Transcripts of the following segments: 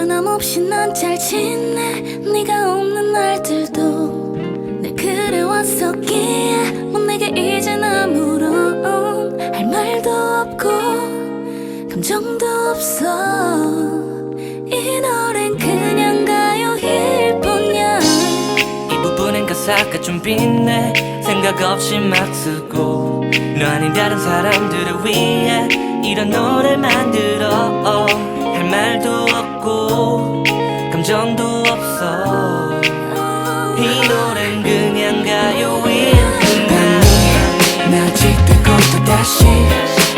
변함없이 난 잘 지내. 네가 없는 날들도 늘 그래왔었기에 뭐 내게 이젠 아무런 할 말도 없고 감정도 없어. 이 노래는 그냥 가요일 뿐이야. 이 부분엔 가사가 좀 빛내. 생각 없이 막 쓰고 너 아닌 다른 사람들을 위해 이런 노래 만들어. 할 말도 없고 감정도 없어. 이 노래는 그냥 가요일 뿐이야. 나 짓들고 또 다시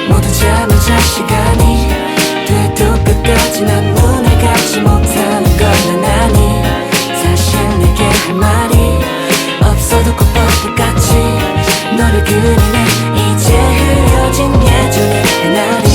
모두 잠을 잘 시간이 돼도 끝까지 난 눈을 감지 못하는 건 난 아니. 사실 내게 할 말이 없어도 꼭 똑같이 너를 그리네. 이제 흐려진 예전의 그날이.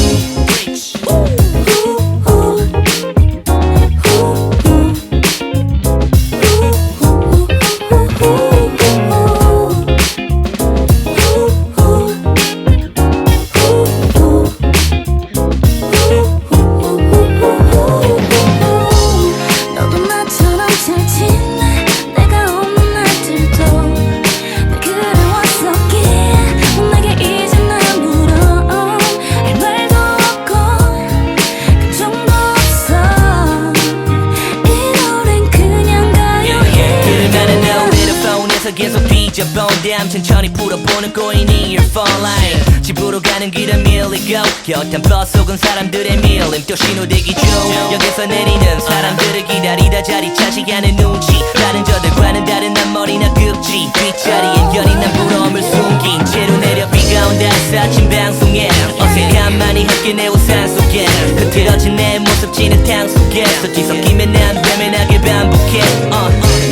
계속 뒤져본 다음 천천히 풀어보는 꼬인 이어폰 라인. 집으로 가는 길은 밀리고 곁한 버스 속은 사람들의 밀림. 또 신호대기 중 역에서 내리는 사람들을 기다리다 자리 차지하는 눈치. 다른 저들과는 다른 앞머리나 끝이 뒷자리엔 연인 난 부러움을 숨긴 채로 내려 비가 온다 사진 방송에 어색함만이 함께 내 우산 속에 흐트러진 내 모습 지는 탕 속에서 뒤섞이면 난 외면하게 반복해.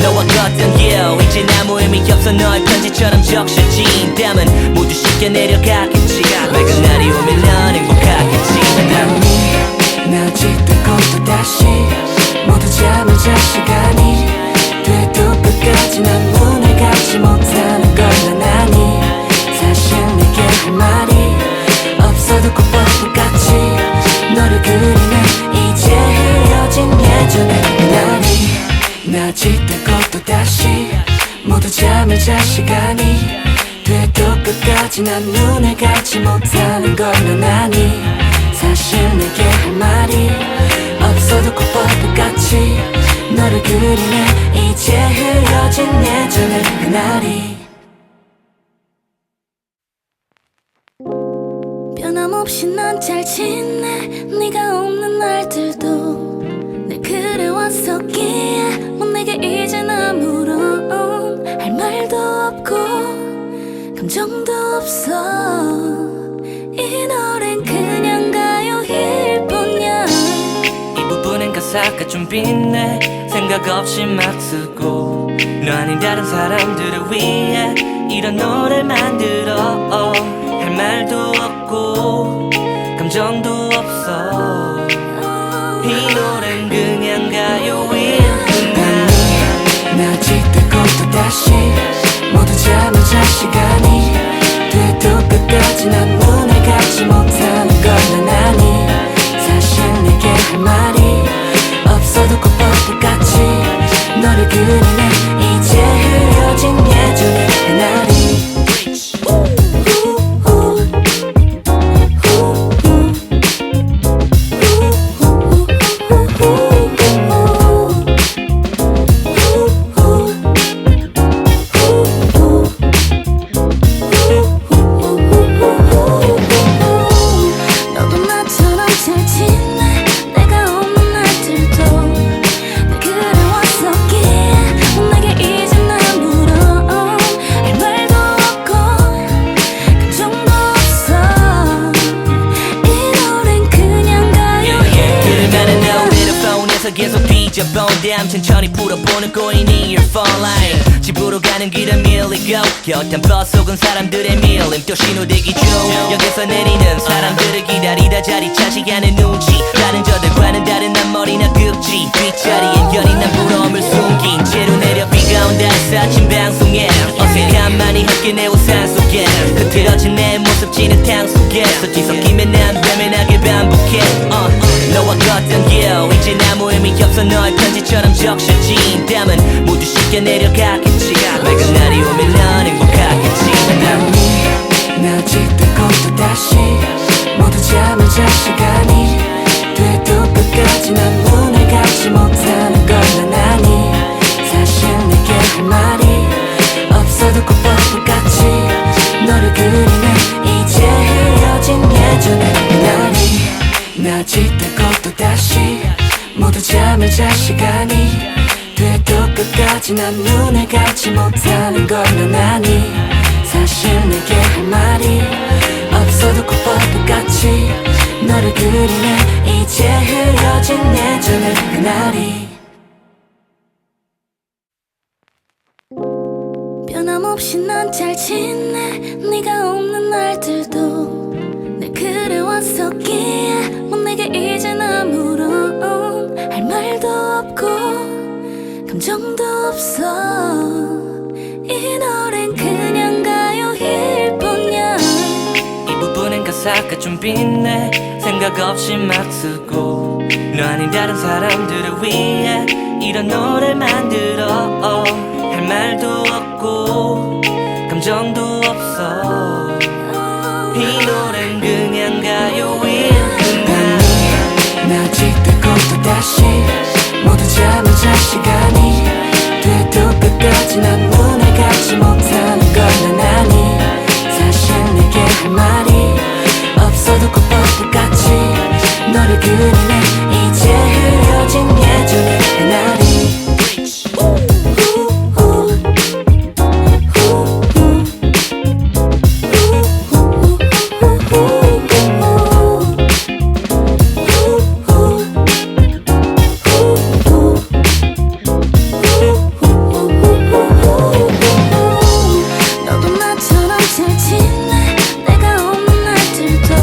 너와 걷던 길 이젠 아무 의미 없어. 너의 편지처럼 적셔진 담은 모두 씻겨 내려가겠지. 맑은 날이 오면 넌 행복하겠지. 나 짓들고 또 다시 모두 잠을 잘 시간이 돼도 끝까지 난 눈을 감지 못하는 건 난 아니. 사실 내게 할 말이 없어도 꼭 똑같이 너를 그리네. 이제 흐려진 예전의 그날이. 나 짓들고 또 다시 모두 잠을 잘 시간이 돼도 끝까지 난 눈을 감지 못하는 건 난 아니. 사실 내게 할 말이 없어도 꼭 똑같이 너를 그리네. 이제 흐려진 예전의 그날이. 변함없이 난 잘 지내. 네가 없는 날들도 늘 그래왔었기에 뭐 내게 이젠 아무런 할 말도 없고 감정도 없어. 이 노래는 그냥 가요일 뿐이야. 이 부분엔 가사가 좀 빛내. 생각 없이 막 쓰고 너 아닌 다른 사람들을 위해 이런 노래 만들어. 할 말도 없고 감정도 없어. 이 노래는 그냥 가요일 뿐이야. 나 짓들고 또 다시 모두 잠을 잘 시간이 돼도 끝까지 난 눈을 감지 못하는 건 난 아니. 사실 내게 할 말이 없어도 꼭 똑같이 너를 그리네. 이제 흐려진 예전의 그날이. 계속 뒤져본 다음 천천히 풀어보는 꼬인 이어폰 라인. 집으로 가는 길은 밀리고 곁한 버스 속은 사람들의 밀림. 또 신호대기 중 역에서 내리는 사람들을 기다리다 자리 차지하는 눈치. 다른 저들과는 다른 앞머리나 끝이 뒷자리엔 연인 난 부러움을 숨긴 채로 내려 비가 온다 사진 방송에 어색함만이 함께 내 우산 속에 흐트러진 내 모습 지는 탕 속에서 뒤섞이면 난 외면하게 반복해. 너와 걷던 길 이젠 아무 의미 없어. 없어 너의 편지처럼 적셔진 땀은 모두 씻겨 내려가겠지 맑은 날이 오면 넌 행복하겠지 나 짓듣고 또 다시 모두 잠을 잘 시간이 돼도 끝까지 난 눈을 감지 못하는 걸 난 아니 사실 내게 할 말이 없어도 꼭 뻔뻔같이 너를 그리네 이제 헤어진 예전의 그날이 나 짓듣고 또 다시 모두 잠을 잘 시간이 돼도 끝까지 난 눈을 감지 못하는 걸 난 아니 사실 내게 할 말이 없어도 꼭 뻔뻔같이 너를 그리네 이제 헤어진 예전의 그날이 변함없이 난 잘 지내 네가 없는 날들도 늘 그래왔었기에 뭐 내게 이젠 아무런 할 말도 없고 감정도 없어 이 노래는 그냥 가요일 뿐이야 이 부분엔 가사가 좀 빛내 생각 없이 막 쓰고 너 아닌 다른 사람들을 위해 이런 노래 만들어 할 말도 없고 감정도 없어 이 노래는 그냥 가요일 뿐이야 나 짓듣고 또 다시 모두 잠을 잘 시간이 돼도 끝까지 난 눈을 감지 못하는 걸 난 아니 사실 내게 할 말이 없어도 꼭 뻔뻔같이 너를 그리네 이제 헤어진 예전의 그날이 너도 나처럼 잘 지내 내가 없는 날들도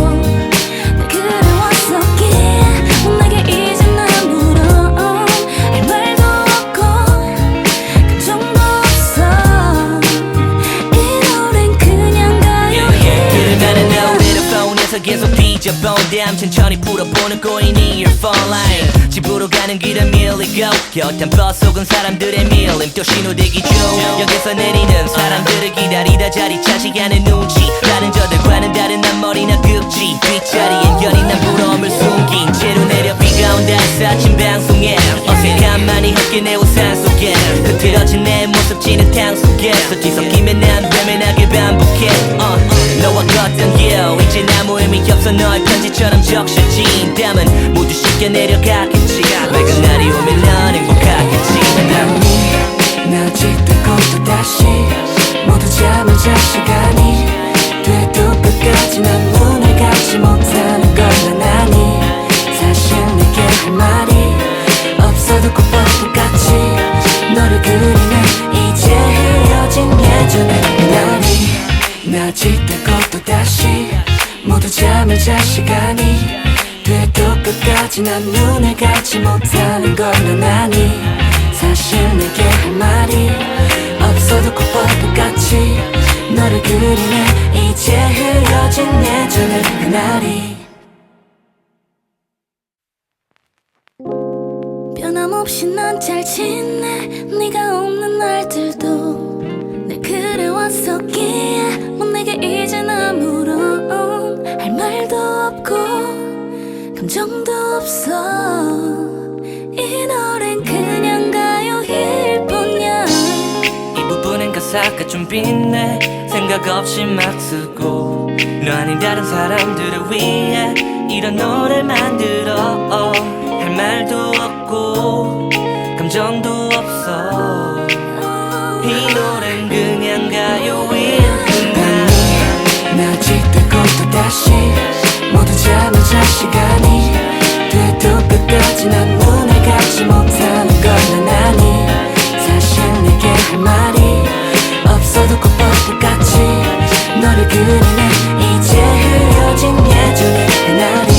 늘 그래왔었기에 뭐 내게 이젠 아무런 할 말도 없고 감정도 없어 이 노래는 그냥 가요일 그러면은 노래를 폰에서 계속 뒤져본 다음 천천히 풀어보는 꼬이니 earphone line 집으로 가는 길은 밀리고 곁한 버스 혹은 사람들의 밀림 또 신호대기 중 여기서 내리는 사람들을 기다리다 자리 차지하는 눈치 다른 저들과는 다른 앞머리나 급지 뒷자리엔 여린 난 부러움을 숨긴 채로 내려 비가 온다 해서 아침 방송에 어색함만이 함께 내 우산 속에 흐트러진 내 모습 진흙탕 속에서 뒤섞이면 난 외면하게 반복해 너와 걷던 길 이제 아무 의미 없어 너의 편지처럼 적셔진 땀은 모두 씻겨 내려가겠지 맑은 날이 오면 넌 행복하겠지 나 짓듣고 또 다시 모두 잠을 잘 시간이 돼도 끝까지 난 눈을 감지 못하는 걸 난 아니 사실 내게 할 말이 없어도 꼭 뻔뻔같이 너를 그리네 이제 헤어진 예전의 그날이 나 짓듣고 또 다시 모두 잠을 잘 시간이 돼도 끝까지 난 눈을 감지 못하는 걸 난 아니 사실 내게 할 말이 없어도 꼭 뻔뻔같이 너를 그리네 이제 헤어진 예전의 그날이 변함없이 난 잘 지내 네가 없는 날들도 늘 그래왔었기에 뭐 내게 이젠 아무런 할 말도 없고 감정도 없어 이 노래는 그냥 가요일 뿐이야 이 부분엔 가사가 좀 빛내 생각 없이 막 쓰고 너 아닌 다른 사람들을 위해 이런 노래 만들어 할 말도 없고 감정도 없어 이 노래는 그냥 가요일 뿐이야 나 짓듣고 또 다시 모두 잠을 잘 시간이 돼도 끝까지 난 눈을 감지 못하는 걸 난 아니 사실 내게 할 말이 없어도 꼭 뻔뻔같이 너를 그리네 이제 헤어진 예전의 그날이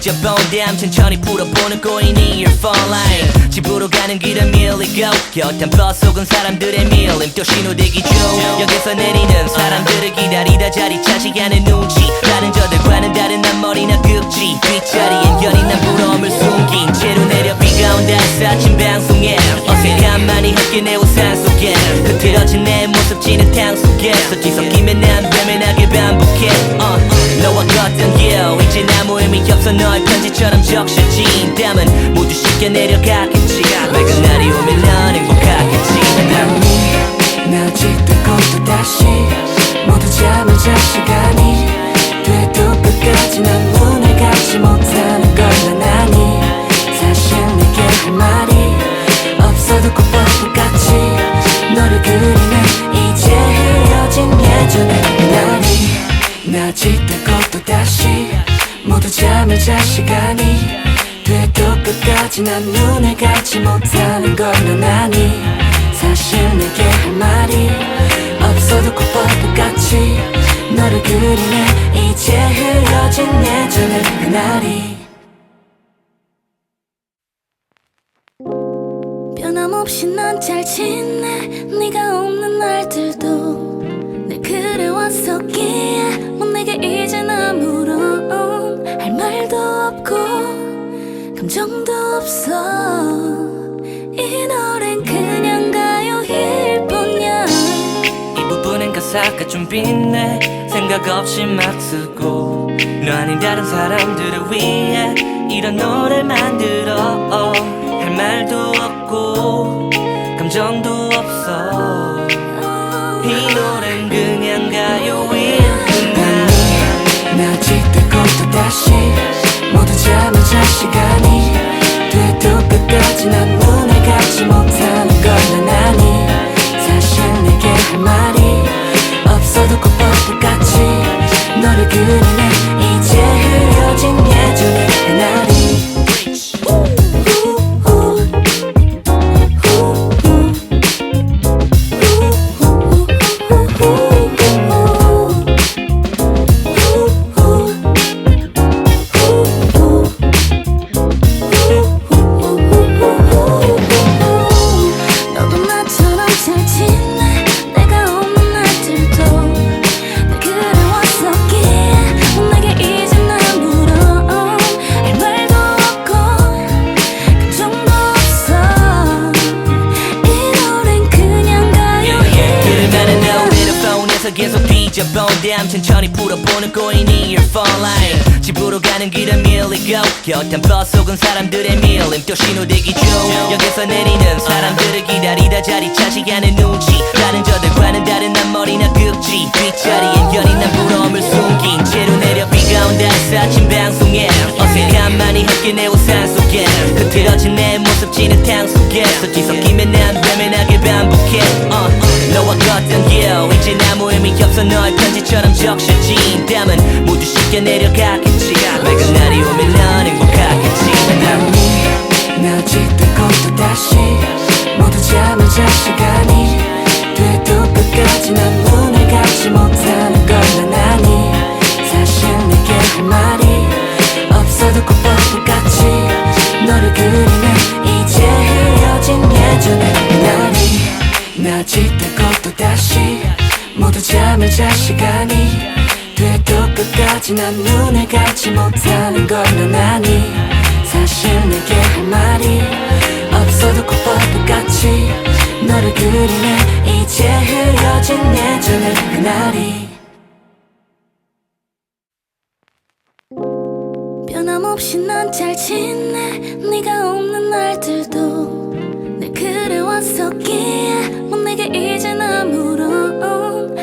삐져본 damn 천천히 풀어보는 꼬이니 You're falling 집으로 가는 길은 밀리고 곁한 버스 속은 사람들의 밀림 또 신호대기 중 여기서 내리는 사람들을 기다리다 자리 차지하는 눈치 다른 저들과는 다른 앞머리나 급지 뒷자리엔 여린 난 부러움을 숨긴 채로 내려 비가 온다 사친 방송에 어색함만이 함께 내 우산 속에 흐트러진 내 모습 지는 탕 속에서 뒤섞이면 난 외면하게 반복해 너와 걷던 길 이제 아무 의미 없어 너의 편지처럼 적셔진 땀은 모두 씻겨 내려가겠지 맑은 날이 오면 넌 행복하겠지 나 짓듣고 또 다시 모두 잠을 잘 시간이 돼도 끝까지 난 눈을 감지 못하는 걸 난 아니 사실 내게 할 말이 없어도 꼭 뻔뻔같이 너를 그리네 이제 헤어진 예전의 그날이 나 짓듣고 또 다시 모두 잠을 잘 시간이 돼도 끝까지 난 눈을 감지 못하는 걸 난 아니 사실 내게 할 말이 없어도 꼭 뻔뻔같이 너를 그리네 이제 흐려진 예전의 그날이 변함없이 난 잘 지내 네가 없는 날들도 늘 그래왔었기에 뭐 내게 이젠 아무런 할 말도 없고 감정도 없어 이 노래는 그냥 가요일 뿐이야 이 부분엔 가사가 좀 빛내 생각 없이 막 쓰고 너 아닌 다른 사람들을 위해 이런 노래 만들어 할 말도 없고 감정도 없어 이 노래는 그냥 가요일 뿐이야 나 짓듣고 또 다시 모두 잠을 잘 시간이 돼도 끝까지 난 눈을 감지 못하는 걸 난 아니 사실 내게 할 말이 없어도 꼭 뻔뻔같이 너를 그리네 이제 흐려진 예전의 그날이 너도 나처럼 잘 지내 내가 없는 날들도 늘 그래왔었기에 뭐 내게 이젠 아무런 할 말도 없고 감정도 없어 이 노래는 그냥 가요일 들으면은 노래를 폰에서 계속 삐져본 damn 천천히 풀어보는 꼬이니 You're falling 집으로 가는 길은 밀리고 곁한 버스 속은 사람들의 밀림 또 신호대기 중 여기서 내리는 사람들을 기다리다 자리 차지하는 눈치 다른 저들과는 다른 앞머리나 급지 뒷자리엔 여린 난 부러움을 숨긴 채로 내려 비가 온다 사친 방송에 어색함만이 함께 내 우산 속에 흐트러진 내 모습 지는 탕 속에서 뒤섞이면 난 외면하게 반복해 너와 걷던 길 이제 아무 의미 없어 너의 편지처럼 적셔진 땀은 모두 씻겨 내려가겠지 맑은 날이 오면 넌 행복하겠지 나 짓듣고 또 다시 모두 잠을 잘 시간이 돼도 끝까지 난 눈을 감지 못하는 걸 난 아니 사실 내게 할 말이 없어도 꼭 뻔뻔같이 너를 그리네 이제 흐려진 예전의 그날이 나 짓듣고 또 다시 모두 잠을 잘 시간이 돼도 끝까지 난 눈을 감지 못하는 걸 난 아니 사실 내게 할 말이 없어도 꼭 뻔뻔같이 너를 그리네 이제 흐려진 예전의 그날이 변함없이 난 잘 지내 네가 없는 날들도 늘 그래왔었기에 뭐 내게 이젠 아무런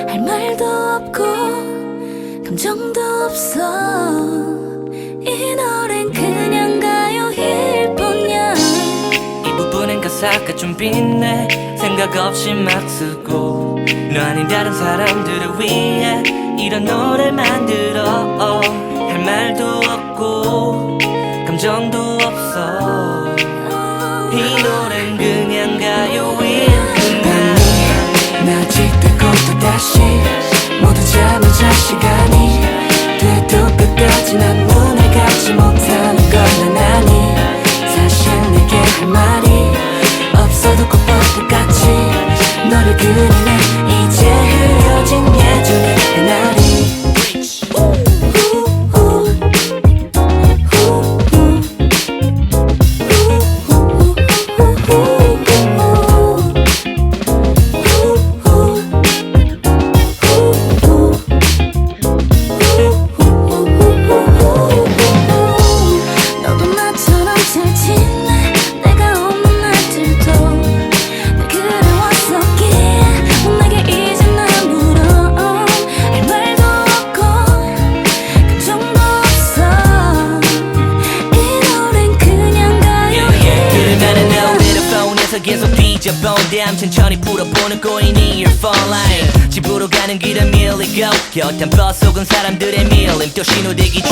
할 말도 없고 감정도 없어 이 노래는 그냥 가요일 뿐이야 이 부분엔 가사가 좀 빛내 생각 없이 막 쓰고 너 아닌 다른 사람들을 위해 이런 노래 만들어 할 말도 없고 감정도 없어 이 노래는 그냥 가요일 뿐이야 나 짓듣고 또 다시 모두 잠을 잘 시간이 돼도 끝까지 난 눈을 감지 못하는 그리네 이제 헤어진 예전의 그날이 너도 나처럼 잘 지내 내가 없는 날들도 날 그려왔었기에 내게 이제 날 물어 할 말도 없고 감정도 없어 이 노래는 그냥 가요일 들으면은 너 헤드폰에서 계속 뒤져본데 암 천천히 풀어보는 꼬이니 your phone line 집으로 가는 길은 밀리고 곁한 버스 혹은 사람들의 밀림 또 신호대기 중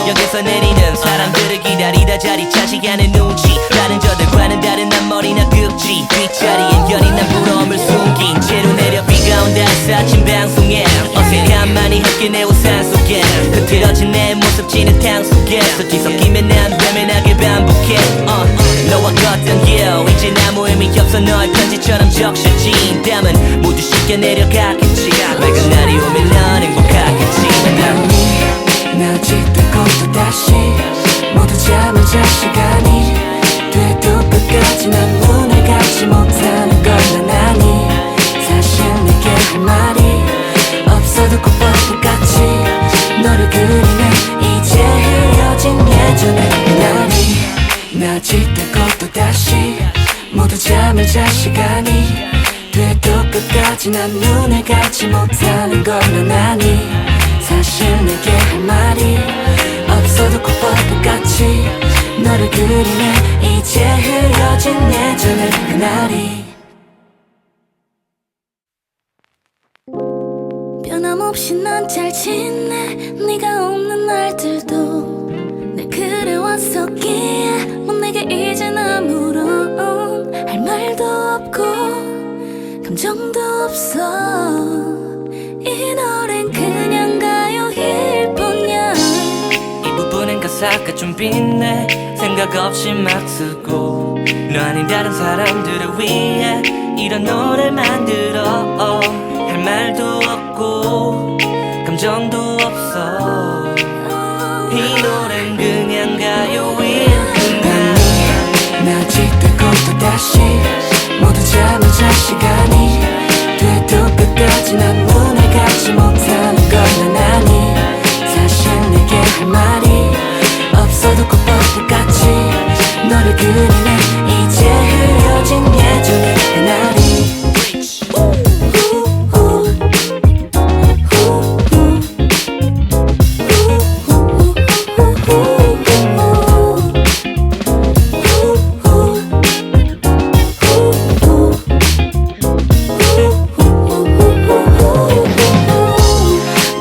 역에서 내리는 사람들을 기다리다 자리 차지하는 눈치 다른 저들과는 다른 앞머리나 급지 뒷자리엔 연인 난 부러움을 숨긴 채로 내려 비가 온다 사친 방송에 어색함만이 함께 내 우산 속에 흐트러진 내 모습 지는 탕 속에서 뒤섞이면 난 외면하게 반복해 너와 걷던 길 이제 아무 의미 없어 너의 편지처럼 적셔진 땀은 모두 쉽게 내려가겠지 맑은 날이 오면 넌 행복하겠지 나 짓고 또 다시 모두 잠을 잘 시간이 돼도 끝까지 난 눈을 감지 못하는 걸 난 아니 사실 내게 할 말이 없어도 꼭 똑같이 너를 그리네 이제 헤어진 예전의 그날이 나 짓고 또 다시 모두 잠을 잘 시간이 돼도 끝까지 난 눈을 감지 못하는 걸 난 아니 사실 내게 할 말이 없어도 꼭 똑같이 너를 그리네 이제 헤어진 예전의 그날이 변함없이 난 잘 지내 네가 없는 날들도 날 그려왔었기에 내게 이젠 아무런 할 말도 없고 감정도 없어 이 노래는 그냥 가요일 뿐이야 이 부분엔 가사가 좀 빛내 생각 없이 막 쓰고 너 아닌 다른 사람들을 위해 이런 노래 만들어 할 말도 없고 감정도 없어 이 노래는 그냥 가요일 뿐이야 나 짓고 또 다시 모두 잠을 잘 시간이 돼도 끝까지 난 눈을 감지 못하는 걸 난 아니 사실 내게 할 말이 없어도 꼭 똑같이 너를 그리네 이제 헤어진 예전의 그날이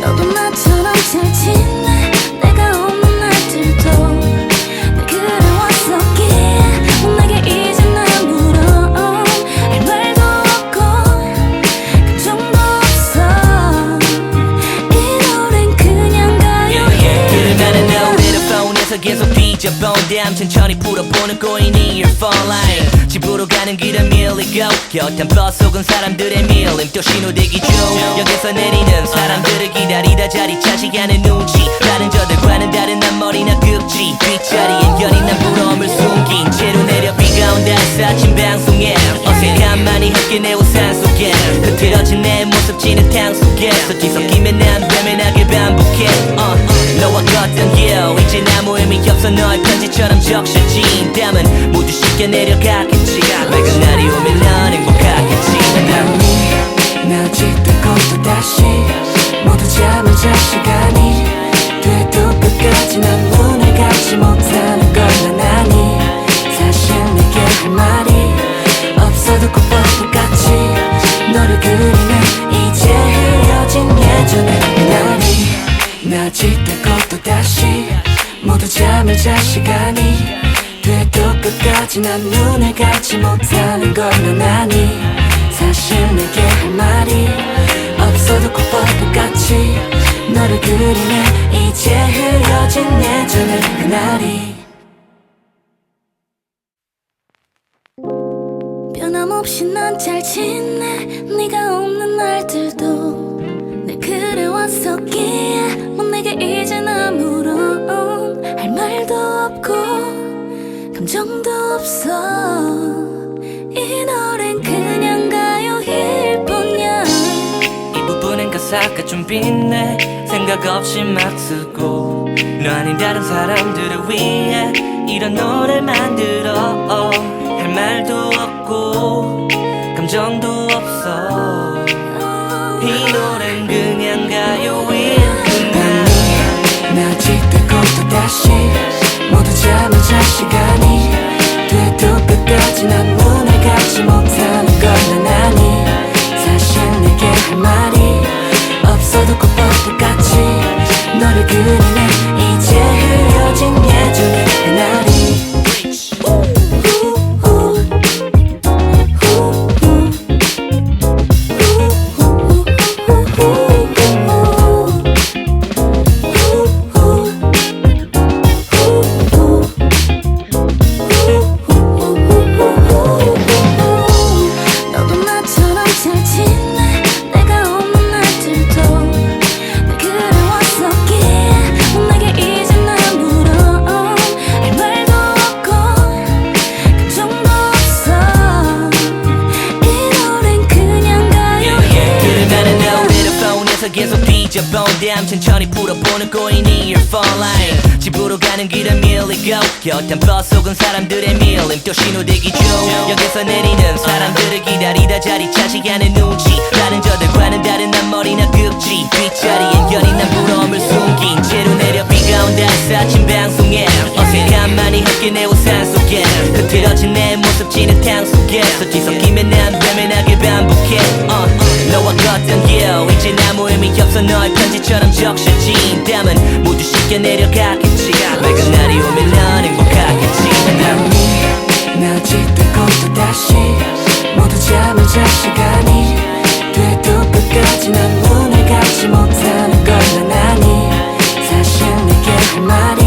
너도 나처럼 잘 지내 내가 없는 날들도 날 그려왔었기에 내게 이제 날 물어 할 말도 없고 감정도 없어 이 노래는 그냥 가요일 들으면은 너 헤드폰에서 계속 뒤져본데 암 천천히 풀어보는 꼬이니 your phone line 집으로 가는 길은 밀리고 곁한 버스 혹은 사람들의 밀림 또 신호대기 중 역에서 내리는 사람들을 기다리다 자리 차지하는 눈치 다른 저들과는 다른 앞머리나 급지 뒷자리엔 연인 난 부러움을 숨긴 채로 내려 비가 온다 사친 방송에 어색함만이 함께 내 우산 속에 흐트러진 내 모습 지는 탕 속에서 뒤섞이면 난 외면하게 반복해 너와 걷던 길 이제 아무 의미 없어 너의 편지처럼 적셔진 땀은 모두 쉽게 내려가겠지 맑은 날이 오면 넌 행복하겠지 나 짓고 또 다시 모두 잠을 잘 시간이 돼도 끝까지 난 눈을 감지 못하는 걸 난 아니 사실 내게 할 말이 없어도 꼭 똑같이 너를 그리네 이제 헤어진 예전의 그날이 나 짓고 또 다시 모두 잠을 잘 시간이 돼도 끝까지 난 눈을 감지 못하는 걸 난 아니 사실 내게 할 말이 없어도 꼭 똑같이 너를 그리네 이제 헤어진 예전의 그날이 변함없이 난 잘 지내 네가 없는 날들도 늘 그래왔었기에 뭐 내게 이젠 아무런 할 말도 없고 감정도 없어 이 노래는 그냥 가요일 뿐이야 이 부분엔 가사가 좀 빛내 생각 없이 막 쓰고 너 아닌 다른 사람들을 위해 이런 노래 만들어 할 말도 없고 감정도 없어 이 노래는 그냥 가요일 뿐이야 나 짓고 또 다시 모두 잠을 잘 시간이 돼도 끝까지 난 눈을 감지 못하는 걸 난 아니 사실 내게 할 말이 없어도 꼭 똑같이 너를 그리네 이제 흐려진 예전의 그날이 너도 나처럼 잘 지내 내가 없는 날들도 늘 그래왔었기에 내게 이젠 아무런 할 말도 없고 감정도 없어 이 노래는 그냥 가요일 그래 나는 노래를 폰에서 계속 뒤져본담 천천히 풀어보는 꼬이니 earphone line 집으로 가는 길을 밀리고 곁한 버스 속은 사람들의 밀림 또 신호대기 중 여기서 내리는 사람들을 기다리다 자리 차지하는 눈치 다른 저들과는 다른 앞머리나 극지 뒷자리엔 연인 난 부러움을 숨긴 채로 내려 비가 온다 사진 방송에 어색함만이 함께 내 우산 속에 흐트러진 내 모습 지는 탕 속에서 뒤섞이면 난 외면하게 반복해 너와 걷던 길 이젠 아무 의미 없어 너의 편지처럼 적셔진 땀은 모두 씻겨 내려가겠지 맑은 날이 오면 넌 행복하겠지 나 짓고 또 다시 모두 잠을 잘 시간이 돼도 끝까지 난 눈을 감지 못하는 걸 난 아니 사실 내게 할 말이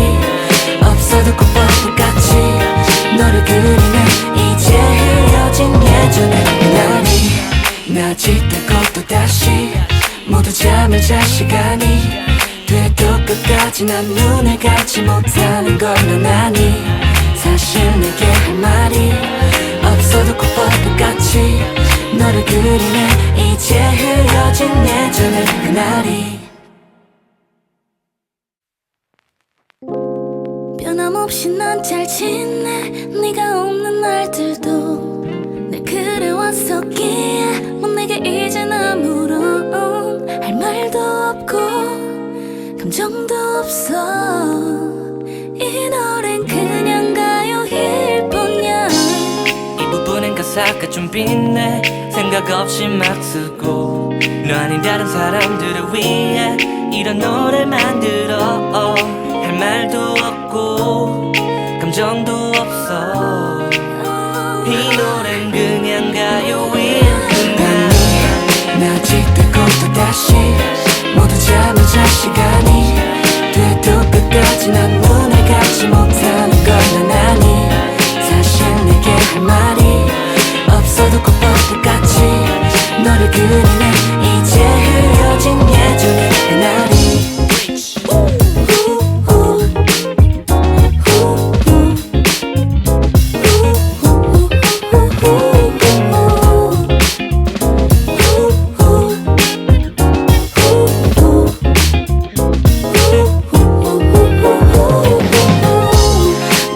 없어도 꼭 똑같이 너를 그리네 이제 흐려진 예전의 그날이 나 짓고 또 다시 모두 잠을 잘 시간이 돼도 끝까지 난 눈을 감지 못하는 걸 난 아니 사실 내게 할 말이 없어도 꼭 똑같이 너를 그리네 이제 흐려진 예전의 그날이 변함없이 난 잘 지내 네가 없는 날들도 늘 그래왔었기에 뭐 내게 이젠 아무런 할 말도 없고 감정도 없어 이 노래는 그냥 가요일 뿐이야 이 부분엔 가사가 좀 빛내 생각 없이 막 쓰고 너 아닌 다른 사람들을 위해 이런 노래 만들어 할 말도 없고 감정도 없어 이 노래는 그냥 가요일 뿐이야 나 짓고 또 다시 모두 잠을 잘 시간이 돼도 끝까지 난 눈을 감지 못하는 걸 난 아니 사실 내게 할 말이 없어도 꼭 똑같이 너를 그리네 이제 흐려진 예전의 그날이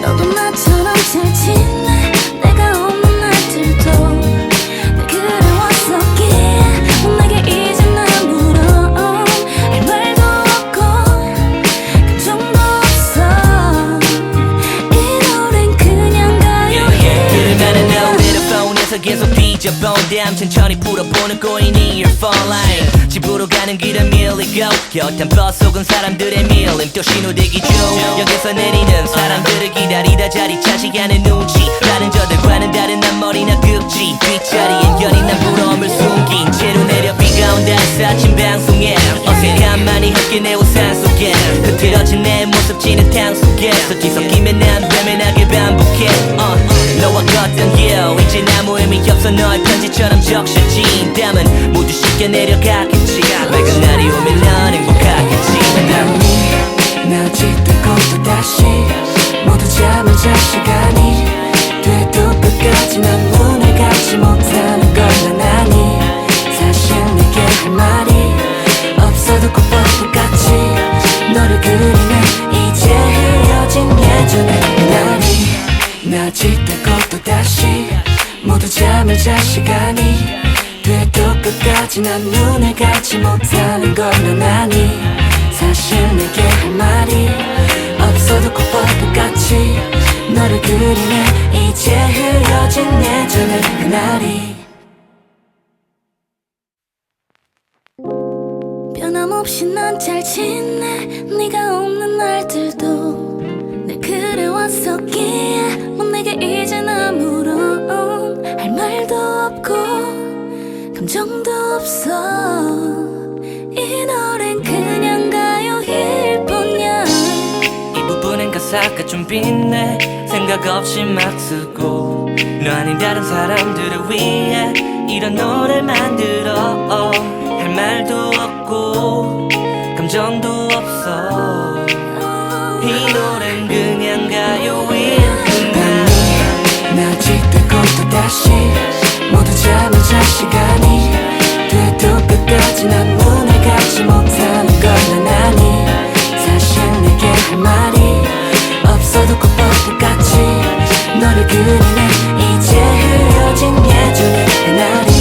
너도 나처럼 잘 지내 내가 없는 날들도 늘 그래왔었기에 내게 이젠 아무런 할 말도 없고 감정도 없어 이 노래는 그냥 가요일 그래 나는 노래를 폰에서 계속 뒤져본담 천천히 풀어보는 꼬이니 earphone line 집으로 가는 길을 밀리고 곁한 버스 속은 사람들의 밀림 또 신호대기 중 여기서 내리는 사람들을 기다리다 자리 차지하는 눈치 다른 저들과는 다른 앞머리나 극지 뒷자리엔 연인 난 부러움을 숨긴 채로 내려 비가 온다 사진 방송에 어색함만이 함께 내 우산 속에 흐트러진 내 모습 지는 탕 속에서 뒤섞이면 난 외면하게 반복해 너와 걷던 길 이젠 아무 의미 없어 너의 너의 편지처럼 적셔진 담은 모두 씻겨 내려가겠지 맑은 날이 오면 넌 행복하겠지 나 짙고 또 다시 모두 잠을 잘 시간이 돼도 끝까지 난 눈을 감지 못하는 걸 난 아니 사실 내게 할 말이 없어도 꼭 똑같이 너를 그리네 이제 헤어진 예전의 그날이 나 짙고 또 다시 모두 잠을 잘 시간이 돼도 끝까지 난 눈을 감지 못하는 걸 난 아니 사실 내게 할 말이 없어도 꼭 똑같이 너를 그리네 이제 헤어진 예전의 그날이 변함없이 난 잘 지내 네가 없는 날들도 늘 그래왔었기에 뭐 내게 이젠 아무런 할 말도 없고 감정도 없어 이 노래는 그냥 가요일 뿐이야 이 부분엔 가사가 좀 빛내 생각 없이 막 쓰고 너 아닌 다른 사람들을 위해 이런 노래 만들어 할 말도 없고 감정도 없어 이 노래는 그냥 가요일 뿐이야 나 짙고 또 다시 모두 잠을 잘 시간이 돼도 끝까지 난 눈을 감지 못하는 걸 난 아니 사실 내게 할 말이 없어도 꼭 똑같이 너를 그리네 이제 헤어진 예전의 그날이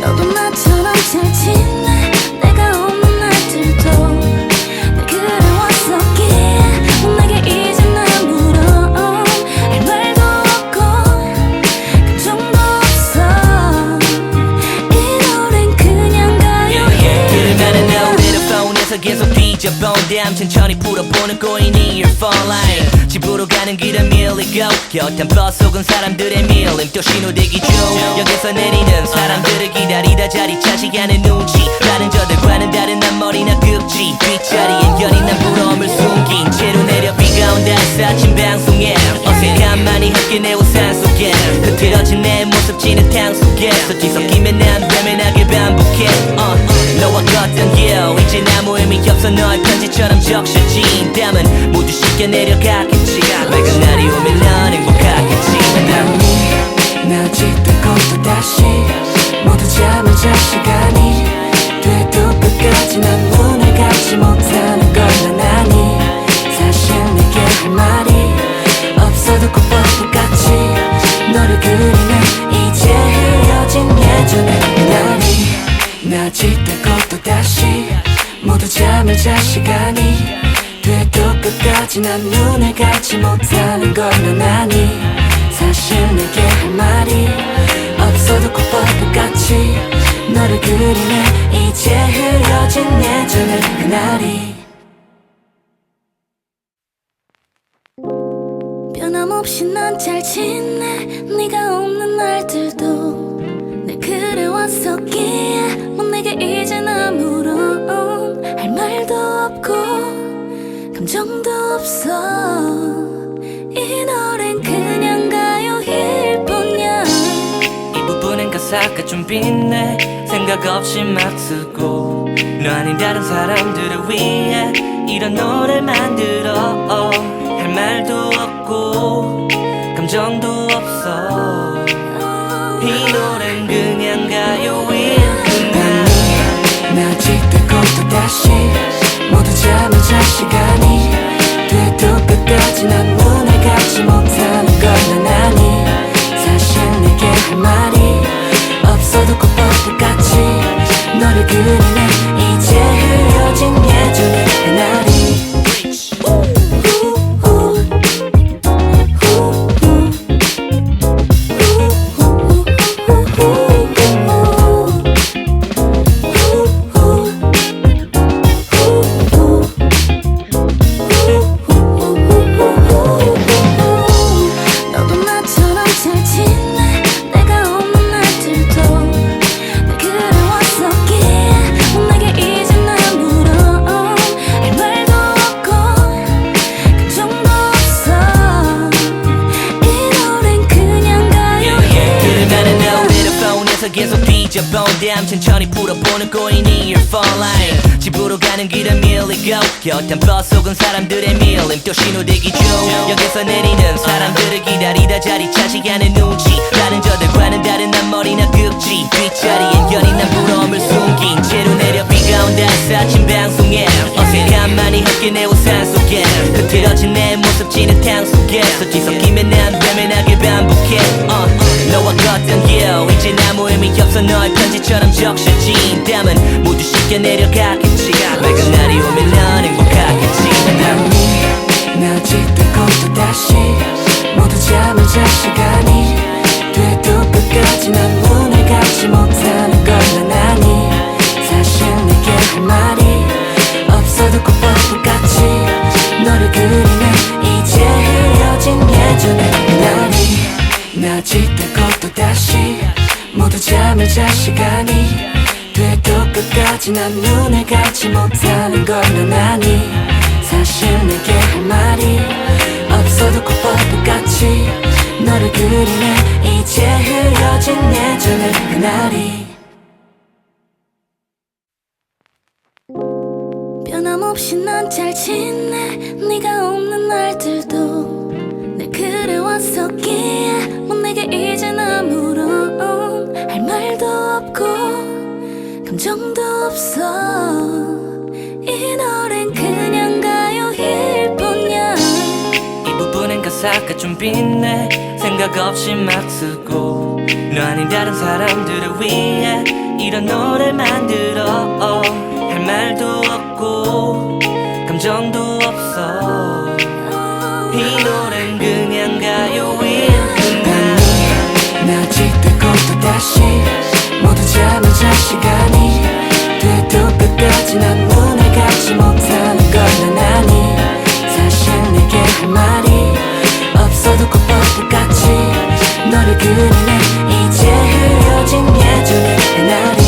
너도 나처럼 잘 지내 내가 없는 날들도 늘 그래왔었기에 내게 이젠 아무런 할 말도 없고 감정도 없어 이 노래는 그냥 가요일 들으면은 노래를 폰에서 계속 뒤져본 다음 천천히 풀어보는 꼬인 이어폰 라인 집으로 가는 길은 밀리고 곁한 버스 혹은 사람들의 밀림 또 신호대기 중 여기서 내리는 사람들을 기다리다 자리 차지하는 눈치 다른 저들과는 다른 앞머리나 끝이 뒷자리엔 여린 난 부러움을 숨긴 채로 내려 비가 온다 사진 방송에 어색함만이 함께 내 우산 속에 흐트러진 내 모습 지는 탕 속에서 뒤섞이면 난 외면하게 반복해 너와 걷던 길 이젠 아무 의미 없어 너의 편지처럼 적셔진 담은 모두 씻겨 내려가겠지 맑은 날이 오면 넌 행복하겠지 나 짙고 또 다시 모두 잠을 잘 시간이 돼도 끝까지 난 눈을 감지 못하는 걸 난 아니 사실 내게 할 말이 없어도 꼭 똑같이 너를 그리네 이제 헤어진 예전의 그날이 나 짙고 또 다시 모두 잠을 잘 시간이 돼도 끝까지 난 눈을 감지 못하는 걸 난 아니 사실 내게 할 말이 없어도 꼭 똑같이 너를 그리네 이제 헤어진 예전의 그날이 변함없이 난 잘 지내 네가 없는 날들도 늘 그래왔었기에 뭐 내게 이젠 아무런 할 말도 없고 감정도 없어 이 노래는 그냥 가요일 뿐이야 이 부분엔 가사가 좀 빛내 생각 없이 막 쓰고 너 아닌 다른 사람들을 위해 이런 노래 만들어 할 말도 없고 감정도 없어 이 노래는 그냥 가요일 뿐이야 나 짙고 또 다시 모두 잠을 잘 시간이 돼도 끝까지 난 눈을 감지 못하는 걸 난 아니 사실 내게 할 말이 없어도 꼭 똑같이 너를 그리네 이제 헤어진 예전의 그날이 방에서 계속 뒤져본 damn 천천히 풀어보는 꼬이니 You're falling 집으로 가는 길은 밀리고 곁한 버스 속은 사람들의 밀림 또 신호대기 중 역에서 내리는 사람들을 기다리다 자리 차지하는 눈치 다른 저들과는 다른 앞머리나 급지 뒷자리엔 연인 난 부러움을 숨긴 채로 내려 비가 온다 사친 방송에 어색함만이 함께 내 우산 속에 흐트러진 내 모습 지는 탕 속에서 뒤섞이면 난 외면하게 반복해 너와 걷던 길 이젠 아무 의미 없어 너의 편지처럼 적셔진 땀은 모두 씻겨 내려가겠지 맑은 날이 오면 넌 행복하겠지 나 짓고 또 다시 모두 잠을 잘 시간이 돼도 끝까지 난 눈을 감지 못하는 걸 난 아니 사실 내게 할 말이 없어도 꼭 뻔뻔같이 너를 그리네 이제 헤어진 예전의 그날이 나 짓고 또 다시 모두 잠을 잘 시간이 돼도 끝까지 난 눈을 감지 못하는 걸 난 아니 사실 내게 할 말이 없어도 꼭 뻔뻔같이 너를 그리네 이제 헤어진 예전의 그날이 변함없이 난 잘 지내 네가 없는 날들도 늘 그래왔었기에 뭐 내게 이젠 아무런 할 말도 없고 감정도 없어 이 노래는 그냥 가요일 뿐이야 이 부분엔 가사가 좀 빛내 생각 없이 막 쓰고 너 아닌 다른 사람들을 위해 이런 노래 만들어 할 말도 없고 감정도 없어 이 노래는 그냥 가요일 뿐이야 나 짓고 또 다시 모두 잠을 잘 시간이 돼도 끝까지 난 눈을 감지 못하는 걸 난 아니 사실 내게 할 말이 없어도 꼭 뻔뻔같이 너를 그리네 이제 헤어진 예전의 그날이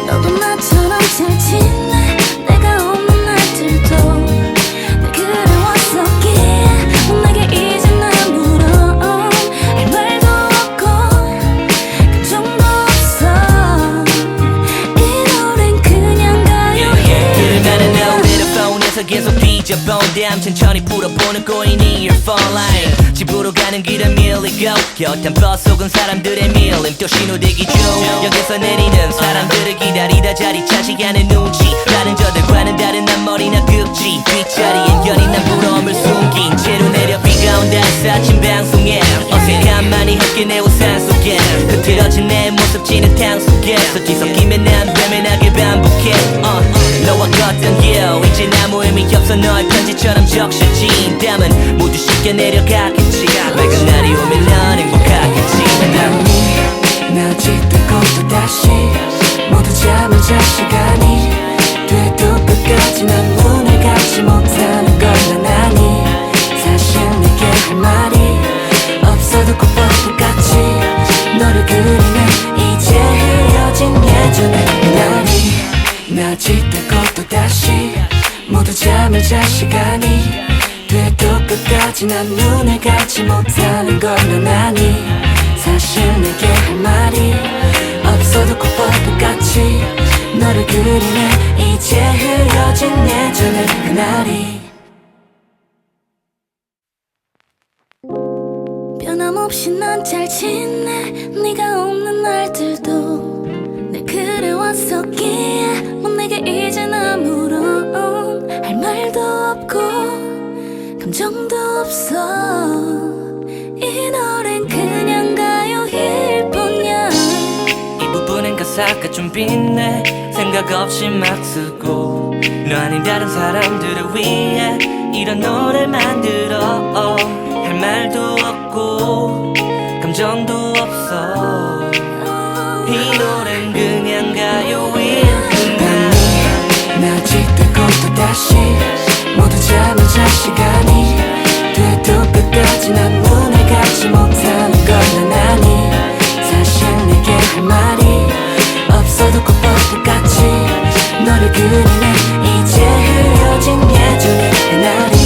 너도 나처럼 잘 지내 내가 없는 날들도 늘 그래왔었기에 뭐 내게 이젠 아무런 할 말도 없고 감정도 없어 이 노래는 그냥 가요일 들으면은 노래를 폰에서 계속 뒤져본 damn 천천히 풀어보는 꼬이니 You're falling 집으로 가는 길은 밀리고 곁한 버스 속은 사람들의 밀림 또 신호대기 중 역에서 내리는 사람들을 기다리다 자리 차지하는 눈치 다른 저들과는 다른 앞머리나 급지 뒷자리엔 연인 난 부러움을 숨긴 채로 내려 비가 온다 사친 방송에 어색함만이 함께 내 우산 속에 흐트러진 내 모습 지는 탕 속에서 뒤섞이면 난 외면하게 반복해 너와 걷던 길 이젠 아무 의미 없어 너의 편지처럼 적셔진 땀은 모두 씻겨 내려가겠지 맑은 날이 오면 넌 행복하겠지 나 짓고 또 다시 모두 잠을 잘 시간이 돼도 끝까지 난 눈을 감지 못하는 걸 난 아니 사실 내게 할 말이 없어도 꼭 뻔뻔같이 너를 그리네 이제 헤어진 예전의 그날이 나 짓고 또 다시 모두 잠을 잘 시간이 돼도 끝까지 난 눈을 감지 못하는 걸 난 아니 사실 내게 할 말이 없어도 꼭 뻔뻔같이 너를 그리네 이제 헤어진 예전의 그날이 변함없이 난 잘 지내 네가 없는 날들도 늘 그래왔었기에 뭐 내게 이젠 아무런 할 말도 없고 감정도 없어 이 노래는 그냥 가요일 뿐이야 이 부분엔 가사가 좀 빛내 생각 없이 막 쓰고 너 아닌 다른 사람들을 위해 이런 노래 만들어 할 말도 없고 감정도 없어 이 노래는 그냥 가요일 뿐이야 나 짓고 또 다시 모두 잠을 잘 시간이 돼도 끝까지 난 눈을 눈을 감지 못하는 걸 난 아니 사실 내게 할 말이 없어도 콧법도 같이 너를 그리네 이제 흐려진 예전의 그날이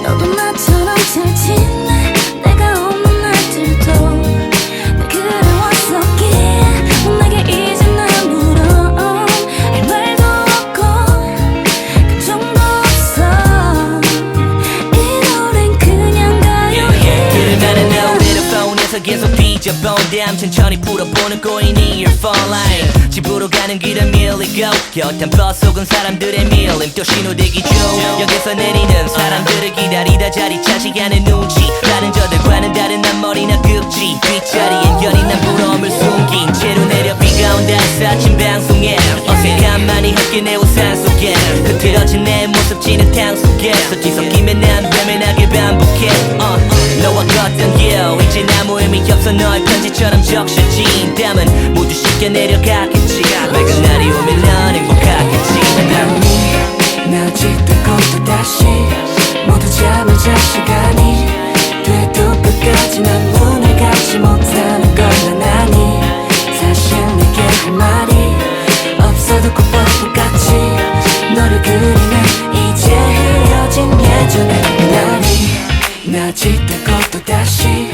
너도 나처럼 잘 지내 내가 없는 날들도 날 그려왔었기에 내게 이제 날 물어 할 말도 없고 감정도 없어 이 노래는 그냥 가요해 들으면은 노래를 폰에서 계속 뒤져본데 천천히 풀어보는 꼬이니 your phone line 집으로 가는 길은 밀리고 곁엔 버스 혹은 사람들의 밀림 또 신호대기 중 역에서 내리는 사람들을 기다리다 자리 차지하는 눈치 다른 저들과는 다른 앞머리나 급지 뒷자리엔 연인 난 부러움을 숨긴 채로 내려 비가 온다 사친 방송에 어색함만이 함께 내 우산 속에 흐트러진 내 모습 지는 탕 속에서 뒤섞이면 난 외면하게 반복해 너와 걷던 길 이제 아무 의미 없어 너의 편지처럼 적셔진 땀은 모두 씻겨 내려가겠지 맑은 날이 오면 넌 행복하겠지 나 짙고 또 다시 모두 잠을 잘 시간이 돼도 끝까지 난 눈을 감지 못하는 걸 난 아니 사실 내게 할 말이 없어도 콧법도 같이 너를 그리네 이제 흐려진 예전의 그날이 나 짙고 또 다시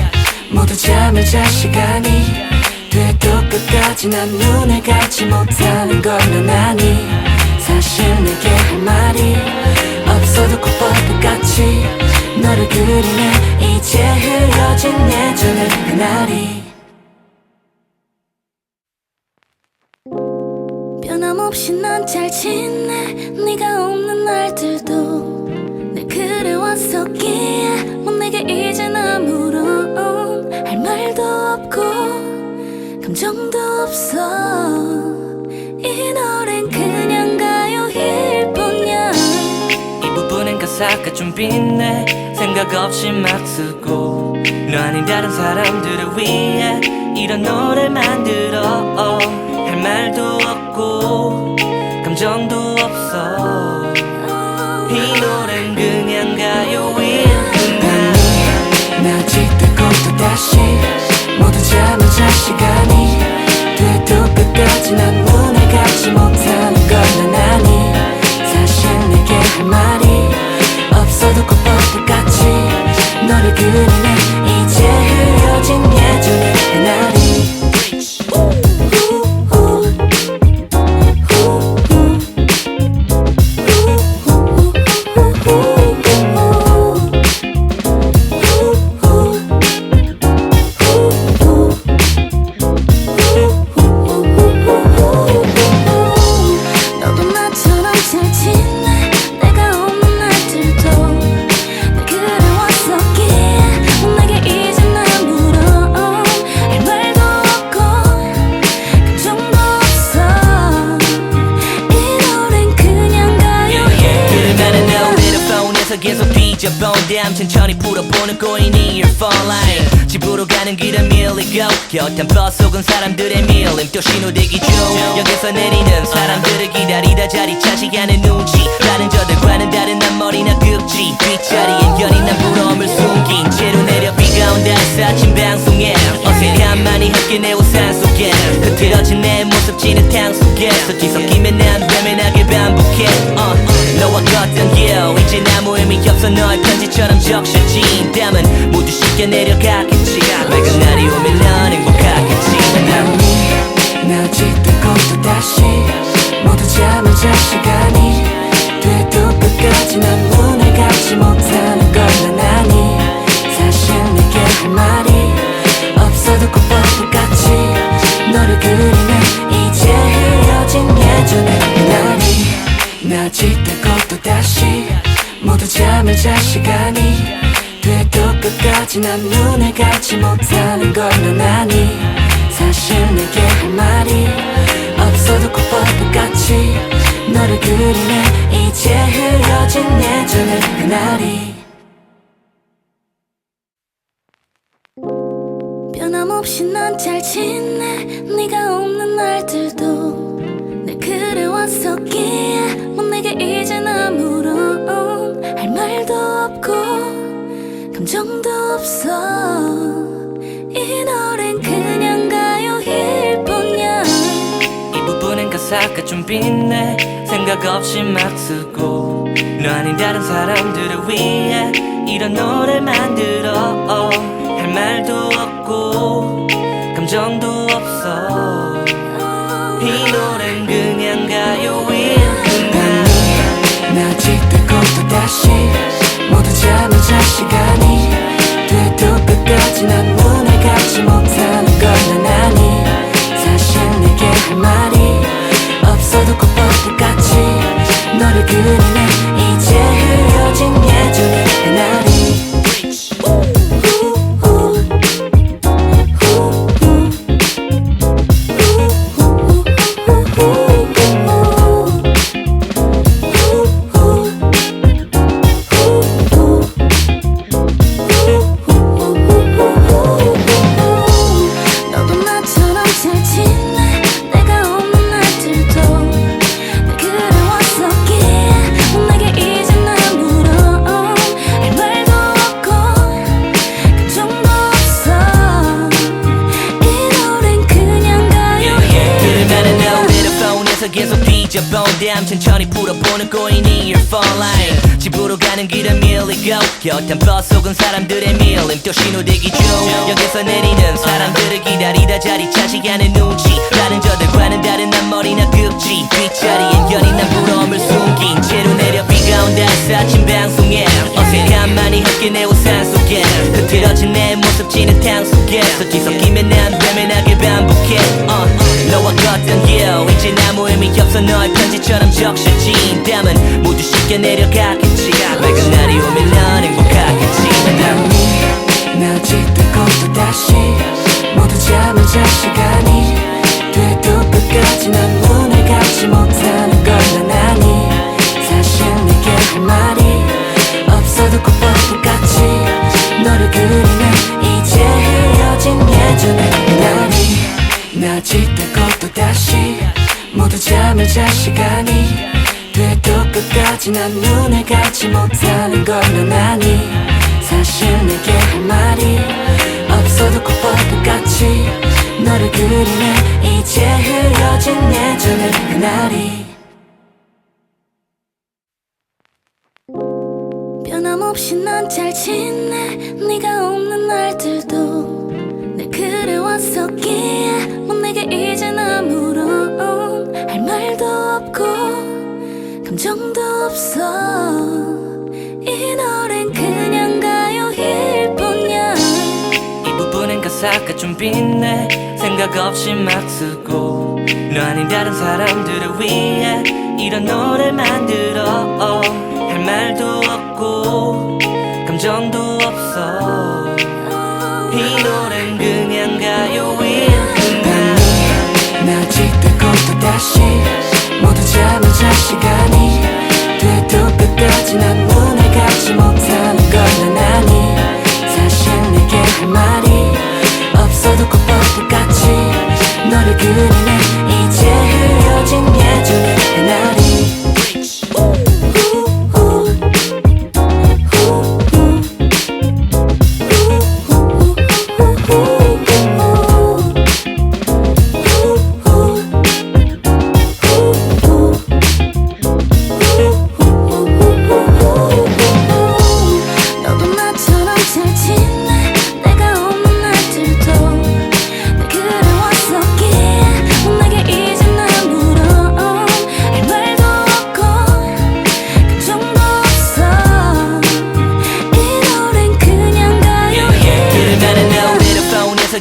모두 잠을 잘 시간이 돼도 끝까지 난 눈을 감지 못하는 걸 난 아니 사실 내게 할 말이 없어도 콧법도 같이 너를 그리네 이제 흐려진 예전의 그날이 변함없이 난 잘 지내 네가 없는 날들도 날 그래왔었기에 내게 이젠 아무런 할 말도 없고 감정도 없어 이 노래는 그냥 가요일 뿐이야 이 부분엔 가사가 좀 빛내 생각 없이 막 쓰고 너 아닌 다른 사람들을 위해 이런 노래 만들어 할 말도 없고 감정도 없어 이 노래는 그냥 가요일 뿐이야 나 짙고 또 다시 모두 잠을 잘 시간이 돼도 끝까지 난 눈을 감지 못하는 걸 난 아니 사실 내게 할 말이 없어도 콧법도 같이 너를 그리네 이제 흐려진 예전의 그날이 너도 나처럼 잘 지내 내가 없는 날들도 날 그래왔었기에 내게 이제 날 물어 할 말도 없고 감정도 없어 이 노래는 그냥 가요해 들으면은 노래를 폰에서 계속 뒤져본데 천천히 풀어보는 꼬이니 your phone line 집으로 가는 길은 밀리고 곁엔 버스 혹은 사람들의 밀림 또 신호대기 중 역에서 내리는 사람들을 기다리다 자리 차지하는 눈치 다른 저들과는 다른 앞머리나 급지 뒷자리엔 연인 난 부러움을 숨긴 채로 내려 비가 온다 사친 방송에 어색함만이 함께 내 우산 속에 흐트러진 내 모습 지는 탕 속에서 뒤섞이면 난 외면하게 반복해 너와 걷던 길 이제 아무 의미 없어 너의 편지처럼 적셔진 땀은 모두 씻겨 내려가겠지 맑은 날이 오면 넌 행복하겠지 나 짙고 또 다시 모두 잠을 잘 시간이 돼도 끝까지 난 눈을 감지 못하는 걸 난 아니 사실 내게 할 말이 없어도 콧법도 같이 너를 그리네 이제 흐려진 예전의 그날이 나 짙고 또 다시 모두 잠을 잘 시간이 돼도 끝까지 난 눈을 감지 못하는 걸 난 아니 사실 내게 할 말이 없어도 콧법도 같이 너를 그리네 이제 흐려진 예전의 그날이 변함없이 난 잘 지내 네가 없는 날들도 늘 그래왔었기에 뭐 내게 이젠 아무런 할 말도 없고 감정도 없어 이 노래는 그냥 가요일 뿐이야 이 부분엔 가사가 좀 빛내 생각 없이 막 쓰고 너 아닌 다른 사람들을 위해 이런 노래 만들어 할 말도 없고 감정도 없어 이 노래는 그냥 가요일 뿐이야 나 짓고 또 다시 모두 잠을 잘 시간이 돼도 끝까지 난 눈을 감지 못하는 걸 난 아니 사실 내게 할 말이 없어도 꼭 똑같이 너를 그리네 이제 흐려진 예전의 그날이 계속 뒤져본담 천천히 풀어보는 꼬이니 earphone line 집으로 가는 길은 밀리고 곁한 버스 속은 사람들의 밀림 또 신호대기 중 역에서 내리는 사람들을 기다리다 자리 차지하는 눈치 다른 저들과는 다른 앞머리나 급지 뒷자리엔 연인 난 부러움을 숨긴 채로 내려 비가 온다 해서 아침 방송에 어색함만이 함께 내 우산 속에 흐트러진 내 모습 지는 탕 속에서 뒤섞이면 난 외면하게 반복해 너와 걷던 길 이제 아무 의미 없어 너의 편지처럼 적셔진 땀은 모두 씻겨 내려가겠지 밝은 날이 오면 넌 행복하겠지 나 짓고 또 다시 모두 잠을 잘 시간이 돼도 끝까지 난 눈을 감지 못하는 걸 난 아니 사실 내게 할 말이 없어도 꼭 똑같이 너를 그리네 이제 흐려진 예전의 그날이 나 짓고 또 다시 모두 잠을 잘 시간이 돼도 끝까지 난 눈을 감지 못하는 걸 난 아니 사실 내게 할 말이 없어도 꼭 똑같이 너를 그리네 이제 흐려진 예전의 그날이 변함없이 난 잘 지내 네가 없는 날들도 늘 그래왔었기에 뭐 내게 이젠 아무런 할 말도 없고 감정도 없어 이 노래는 그냥 가요일 뿐이야 이 부분엔 가사가 좀 빛내 생각 없이 막 쓰고 너 아닌 다른 사람들을 위해 이런 노래 만들어 할 말도 없고 감정도 없어 이 노래는 그냥 가요일 뿐이야 나 짓고 또 다시 모두 잠을 잘 시간이 돼도 끝까지 난 눈을 감지 못하는 걸 난 아니 사실 내게 할 말이 없어도 꼭 똑같이 너를 그리네 이제 흐려진 예전의 그날이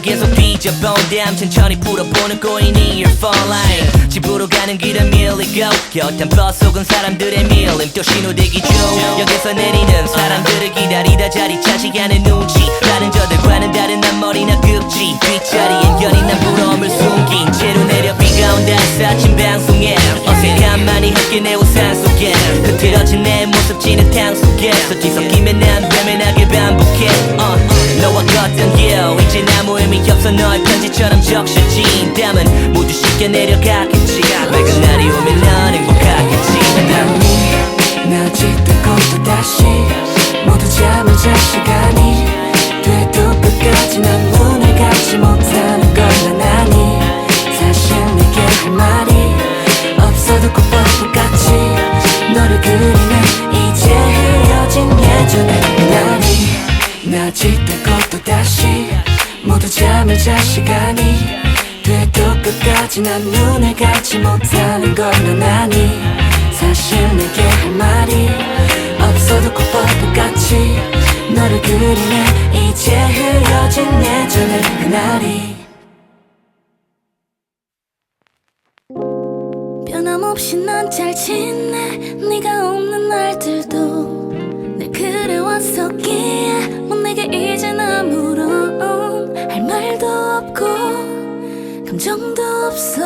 계속 뒤져본담 천천히 풀어보는 꼬이니 earphone line 집으로 가는 길은 밀리고 곁한 버스 혹은 사람들의 밀림 또 신호대기 중 역에서 내리는 사람들을 기다리다 자리 차지하는 눈치 다른 저들과는 다른 앞머리나 끝이 뒷자리엔 연인 난 부러움을 숨긴 채로 내려 비가 온다 사친 방송에 어색함만이 함께 내 우산 속에 흐트러진 내 모습 지는 탕 속에서 뒤섞이면 난 외면하게 반복해 너와 걷던 길 이젠 아무 의미 없어 너의 편지처럼 적셔진 담은 모두 씻겨 내려가겠지 맑은 날이 오면 넌 행복하겠지 낮이 뜨고 또 다시 모두 잠을 잘 시간이 돼도 끝까지 난 눈을 감지 못하는 걸 난 아니 사실 내게 할 말이 없어도 꼭 뻔뻔같이 너를 그리네 이제 헤어진 예전의 날이 낮이 뜨고 또 다시 모두 잠을 잘 시간이 돼도 끝까지 난 눈을 감지 못하는 걸 난 아니 사실 내게 할 말이 없어도 꼭 뻔뻔같이 너를 그리네 이제 헤어진 예전의 그날이 변함없이 난 잘 지내 네가 없는 날들도 늘 그래왔었기에 뭐 내게 이젠 아무런 할 말도 없고 감정도 없어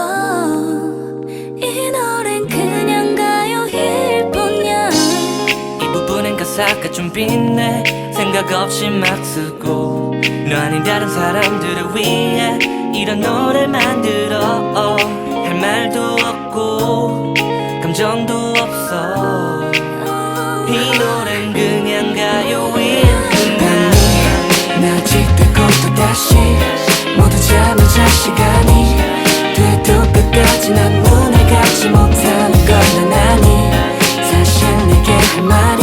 이 노래는 그냥 가요일 뿐이야 이 부분엔 가사가 좀 빛내 생각 없이 막 쓰고 너 아닌 다른 사람들을 위해 이런 노래 만들어 할 말도 없고 감정도 없어 이 노래는 그냥 가요일 뿐이야 낮이 뜨고 또 다시 모두 잠을 잘 시간이 돼도 끝까지 난 눈을 감지 못하는 걸 난 아니 사실 내게 할 말이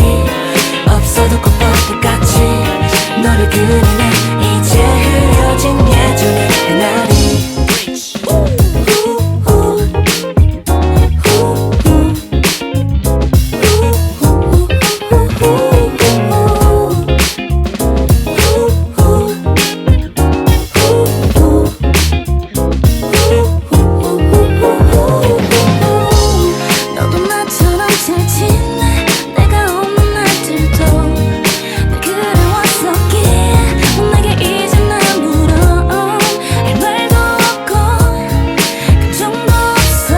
없어도 꼭 뻔뻔같이 너를 그리네 이제 헤어진 예전의 그날이 너도 나처럼 잘 지내 내가 없는 날들도 늘 그래왔었기에 내게 이젠 아무런 할 말도 없고 감정도 없어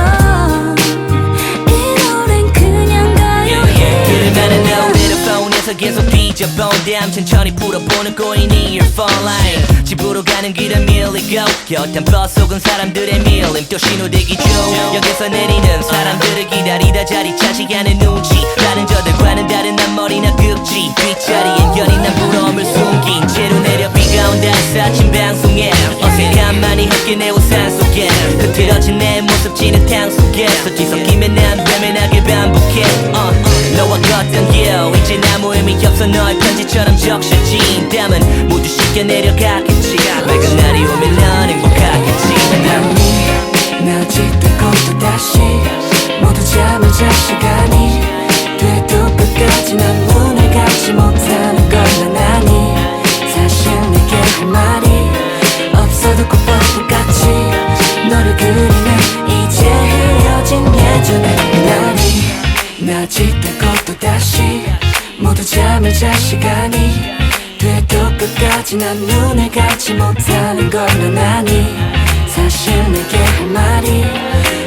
이 노래는 그냥 가요일 들으면은 노래를 폰에서 계속 뒤져본 다음 천천히 풀어보는 꼬인 이어폰 라인 집으로 가는 길은 밀리고 곁한 버스 혹은 사람들의 밀림 또 신호대기 중 역에서 내리는 사람들을 기다리다 자리 차지하는 눈치 다른 저들과는 다른 앞머리나 끝이 뒷자리엔 연인 난 부러움을 숨긴 채로 내려 비가 온다 사친 방송에 어색함만이 함께 내 우산 속에 흐트러진 내 모습 지는 탕 속에서 뒤섞이면 난 외면하게 반복해 너와 걷던 길 이젠 아무 의미 없어 너의 편지처럼 적셔진 담은 모두 씻겨 내려가겠지 맑은 날이 오면 넌 행복하겠지 낮이 뜨고 또 다시 모두 잠을 잘 시간이 돼도 끝까지 난 눈을 감지 못하는 걸 난 아니 사실 내게 할 말이 없어도 꼭 뻔뻔같이 너를 그리네 이제 헤어진 예전의 그날이 낮이 뜨고 또 다시 모두 잠을 잘 시간이 돼도 끝까지 난 눈을 감지 못하는 걸 난 아니 사실 내게 할 말이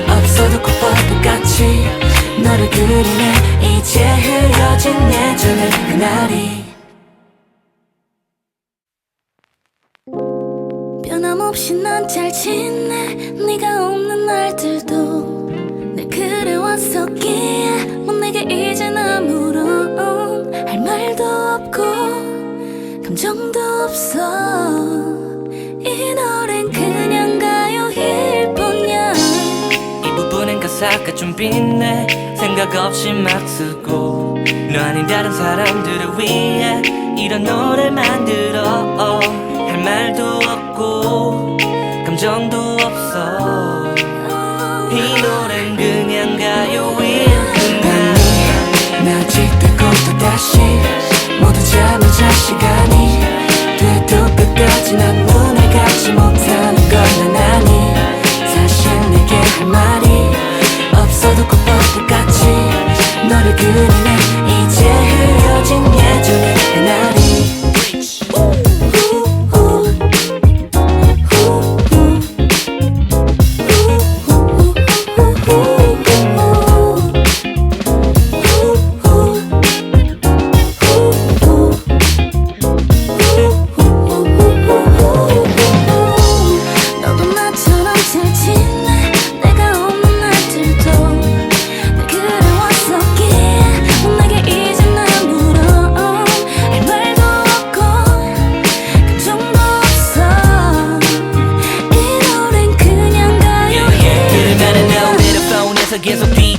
없어도 꼭 뻔뻔같이 너를 그리네 이제 헤어진 예전의 그날이 변함없이 난 잘 지내 네가 없는 날들도 늘 그래왔었기에 뭐 내게 이젠 아무런 할 말도 없고 감정도 없어 이 노래는 그냥 가요일 뿐이야 이 부분엔 가사가 좀 빛내 생각 없이 막 쓰고 너 아닌 다른 사람들을 위해 이런 노래 만들어 할 말도 없고 감정도 없어 이 노래는 그냥 가요일 뿐이야 낮이 뜨고 또 다시 모두 잠을 잘 시간이 돼도 끝까지 난 눈을 감지 못하는 걸 난 아니 사실 내게 할 말이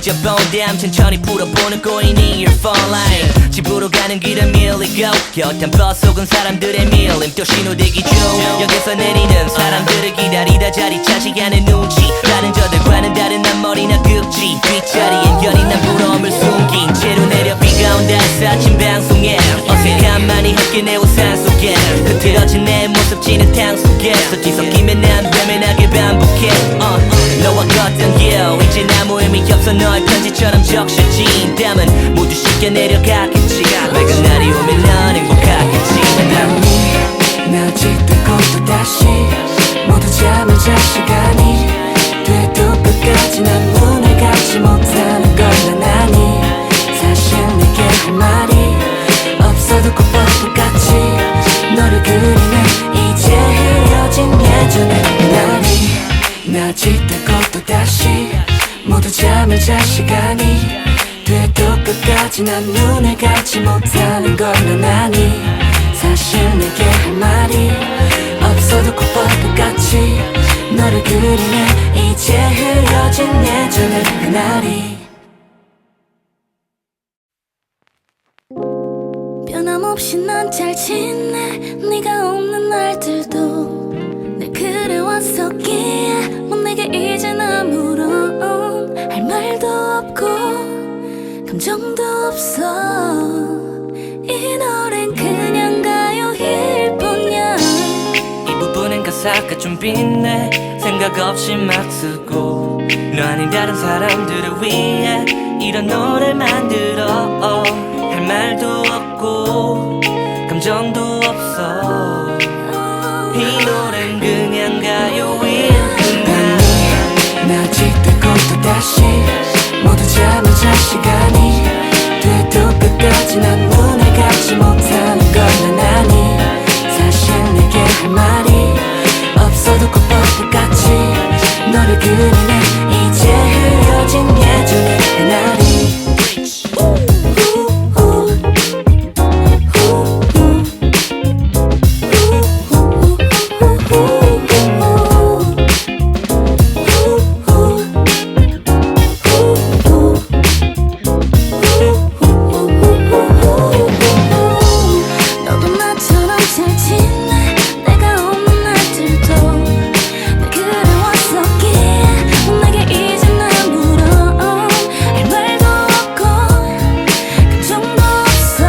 삐져본 damn 천천히 풀어보는 꼬이니 You're falling 집으로 가는 길은 밀리고 곁한 버스 속은 사람들의 밀림 또 신호대기 중 역에서 내리는 사람들을 기다리다 자리 차지하는 눈치 다른 저들과는 다른 앞머리나 급지 뒷자리엔 여린 난 부러움을 숨긴 채로 내려 비가 온다 사친 방송에 어색함만이 함께 내 우산 속에 흐트러진 내 모습 지는 탕 속에서 뒤섞이면 난 외면하게 반복해 너와 걷던 길 이제 아무 의미 없어 너의 편지처럼 적셔진 땀은 모두 씻겨 내려가겠지 맑은 날이 오면 넌 행복하겠지 나 짓고 또 다시 모두 잠을 잘 시간이 돼도 끝까지 난 눈을 감지 못하는 걸 난 아니 사실 내게 할 말이 없어도 꼭 뻔뻔같이 너를 그리네 이제 헤어진 예전의 그날이 나 짓고 또 다시 모두 잠을 잘 시간이 돼도 끝까지 난 눈을 감지 못하는 걸 난 아니 사실 내게 할 말이 없어도 꼭 뻔뻔같이 너를 그리네 이제 흐려진 예전의 그날이 변함없이 난 잘 지내 네가 없는 날들도 늘 그래왔었기에 뭐 내게 이젠 아무런 할 말도 없고 감정도 없어 이 노래는 그냥 가요일 뿐이야 이 부분엔 가사가 좀 빛내 생각 없이 막 쓰고 너 아닌 다른 사람들을 위해 이런 노래 만들어 할 말도 없고 감정도 없어 이 노래는 그냥 가요일 뿐이야 나 짓고 또 다시 모두 잠을 잘 시간이 돼도 끝까지 난 눈을 감지 못하는 걸 난 아니 사실 내게 할 말이 없어도 꼭 뻔뻔같이 너를 그리네 이제 흐려진 예전의 그날이 너도 나처럼 잘 지내 내가 없는 날들도 늘 그래왔었기에 내게 이젠 아무런 할 말도 없고 감정도 없어